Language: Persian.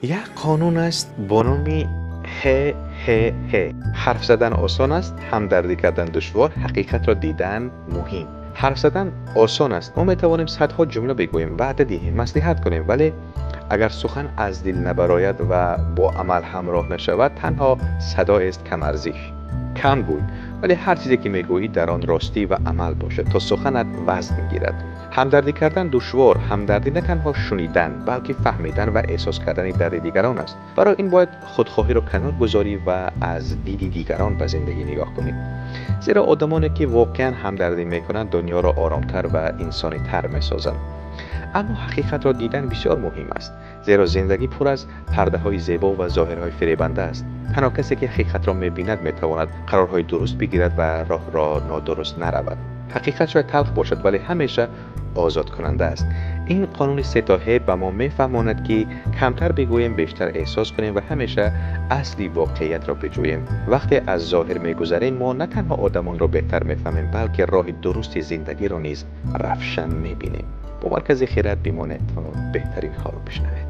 یک قانون است با نام ه ه ه. حرف زدن آسان است، همدردی کردن دشوار، حقیقت را دیدن مهم. حرف زدن آسان است، ما می توانیم صدها جمله بگوییم، وعده دهیم، مصلحت کنیم، ولی اگر سخن از دل نبراید و با عمل همراه نشود تنها صدای است کم ارزش. کم گوی، ولی هر چیزی که میگویی در آن راستی و عمل باشد تا سخنت وزن میگیرد. همدردی کردن دشوار، همدردی نه تنها شنیدن بلکه فهمیدن و احساس کردن درد دیگران است. برای این باید خودخواهی را کنار گذاری و از دید دیگران به زندگی نگاه کنی. زیرا آدمانی که واقعا همدردی میکنند دنیا را آرامتر و انسانی تر میسازند. اما حقیقت را دیدن بسیار مهم است، زیرا زندگی پر از پرده های زیبا و ظاهرهای فریبنده است. تنها کسی که حقیقت را می‌بیند می‌تواند قرارهای درست بگیرد و راه را نادرست نرود. حقیقت شاید تلخ باشد ولی همیشه آزاد کننده است. این قانون سه تا ه به ما می‌فهماند که کمتر بگوییم بیشتر احساس کنیم و همیشه اصلی واقعیت را بجوییم. وقتی از ظاهر می‌گذریم ما نه تنها آدمان را بهتر می‌فهمیم بلکه راه درست زندگی را نیز روشن می‌بینیم. با مرکز خیرات بمانید تا بهترین ها رو بشنوید.